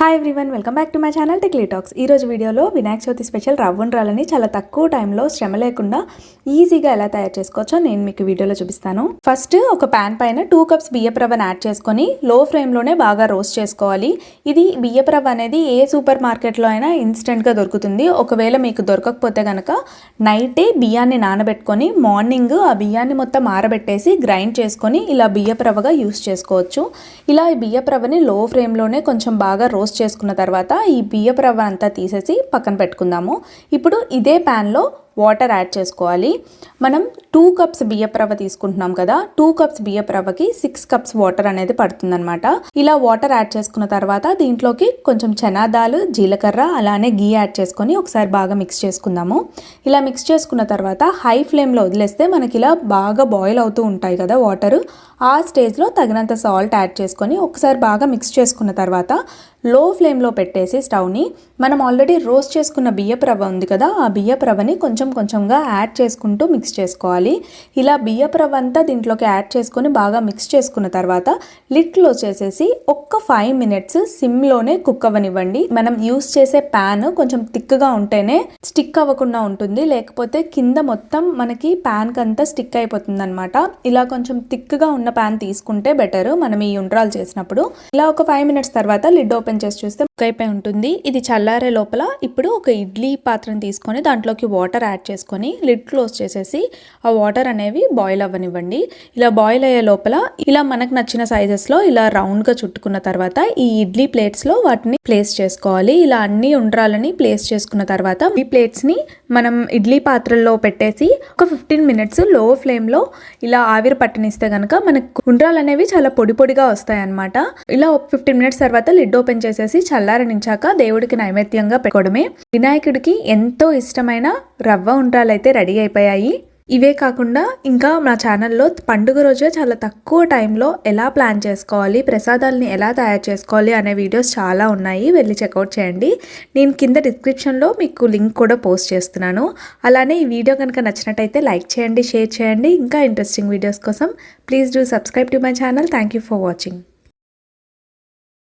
Hi everyone, welcome back to my channel techly talks. ఈరోజు వీడియోలో Vinayaka Chavithi special రవ్వ ఉండ్రాలని చాలా తక్కువ టైంలో శ్రమ లేకుండా ఈజీగా ఎలా తయారు చేసుకోవచ్చో నేను మీకు వీడియోలో చూపిస్తాను. ఫస్ట్ ఒక ప్యాన్ పైన 2 కప్స్ బియ్యపు రవ్వను యాడ్ చేసుకొని లో ఫ్లేమ్లోనే బాగా రోస్ట్ చేసుకోవాలి. ఇది బియ్యపు రవ్వ అనేది ఏ సూపర్ మార్కెట్లో అయినా ఇన్స్టెంట్గా దొరుకుతుంది. ఒకవేళ మీకు దొరకకపోతే కనుక నైటే బియ్యాన్ని నానబెట్టుకొని మార్నింగ్ ఆ బియ్యాన్ని మొత్తం ఆరబెట్టేసి గ్రైండ్ చేసుకొని ఇలా బియ్యపు రవ్వగా యూస్ చేసుకోవచ్చు. ఇలా ఈ బియ్యపు రవ్వని లో ఫ్లేమ్లోనే కొంచెం బాగా రోస్ట్ చేసుకున్న తర్వాత ఈ బియ్యపు రవ్వ అంతా తీసేసి పక్కన పెట్టుకుందాము. ఇప్పుడు ఇదే ప్యాన్లో వాటర్ యాడ్ చేసుకోవాలి. మనం 2 కప్స్ బియ్యపు రవ్వ తీసుకుంటున్నాం కదా, 2 కప్స్ బియ్యపు రవ్వకి 6 కప్స్ వాటర్ అనేది పడుతుందన్నమాట. ఇలా వాటర్ యాడ్ చేసుకున్న తర్వాత దీంట్లోకి కొంచెం చనాదాలు, జీలకర్ర, అలానే గీ యాడ్ చేసుకొని ఒకసారి బాగా మిక్స్ చేసుకుందాము. ఇలా మిక్స్ చేసుకున్న తర్వాత హై ఫ్లేమ్లో వదిలేస్తే మనకి ఇలా బాగా బాయిల్ అవుతూ ఉంటాయి కదా వాటర్. ఆ స్టేజ్లో తగినంత సాల్ట్ యాడ్ చేసుకొని ఒకసారి బాగా మిక్స్ చేసుకున్న తర్వాత లో ఫ్లేమ్లో పెట్టేసి స్టవ్ని మనం ఆల్రెడీ రోస్ట్ చేసుకున్న బియ్యపు రవ్వ ఉంది కదా, ఆ బియ్యపు రవ్వని కొంచెంగా యాడ్ చేసుకుంటూ మిక్స్ చేసుకోవాలి. ఇలా బియ్యపు రవ్వ అంతా దీంట్లోకి యాడ్ చేసుకొని బాగా మిక్స్ చేసుకున్న తర్వాత లిడ్ క్లోజ్ చేసేసి ఒక్క 5 మినిట్స్ సిమ్లోనే కుక్ అవ్వనివ్వండి. మనం యూస్ చేసే ప్యాన్ కొంచెం థిక్గా ఉంటేనే స్టిక్ అవ్వకుండా ఉంటుంది, లేకపోతే కింద మొత్తం మనకి ప్యాన్కి అంతా స్టిక్ అయిపోతుంది అనమాట. ఇలా కొంచెం థిక్గా ఉన్న ప్యాన్ తీసుకుంటే బెటర్ మనం ఈ ఉండ్రాలు చేసినప్పుడు. ఇలా ఒక 5 మినిట్స్ తర్వాత లిడ్ ఓపెన్ చేసి చూస్తే కుక్ అయిపోయి ఉంటుంది. ఇది చల్లారే లోపల ఇప్పుడు ఒక ఇడ్లీ పాత్రను తీసుకొని దాంట్లోకి వాటర్ యాడ్ చేసుకొని లిడ్ క్లోజ్ చేసేసి ఆ వాటర్ అనేవి బాయిల్ అవ్వనివ్వండి. ఇలా బాయిల్ అయ్యే లోపల ఇలా మనకు నచ్చిన సైజెస్లో ఇలా రౌండ్గా చుట్టుకున్న తర్వాత ఈ ఇడ్లీ ప్లేట్స్లో వాటిని ప్లేస్ చేసుకోవాలి. ఇలా అన్ని ఉండ్రాలని ప్లేస్ చేసుకున్న తర్వాత ఈ ప్లేట్స్ని మనం ఇడ్లీ పాత్రల్లో పెట్టేసి ఒక 15 మినిట్స్ లో ఫ్లేమ్లో ఇలా ఆవిరి పట్టనిస్తే కనుక మనకు ఉండ్రాలు అనేవి చాలా పొడి పొడిగా వస్తాయి అన్నమాట. ఇలా 15 మినిట్స్ తర్వాత లిడ్ ఓపెన్ చేసేసి చల్లారనించాక దేవుడికి నైవేద్యంగా పెట్టుకోవడమే. వినాయకుడికి ఎంతో ఇష్టమైన రవ్వ ఉండ్రాలు అయితే రెడీ అయిపోయాయి. ఇవే కాకుండా ఇంకా మా ఛానల్లో పండుగ రోజే చాలా తక్కువ టైంలో ఎలా ప్లాన్ చేసుకోవాలి, ప్రసాదాలని ఎలా తయారు చేసుకోవాలి అనే వీడియోస్ చాలా ఉన్నాయి, వెళ్ళి చెక్అవుట్ చేయండి. నేను కింద డిస్క్రిప్షన్లో మీకు లింక్ కూడా పోస్ట్ చేస్తున్నాను. అలానే ఈ వీడియో కనుక నచ్చినట్టయితే లైక్ చేయండి, షేర్ చేయండి. ఇంకా ఇంట్రెస్టింగ్ వీడియోస్ కోసం please do subscribe to my channel. Thank you for watching.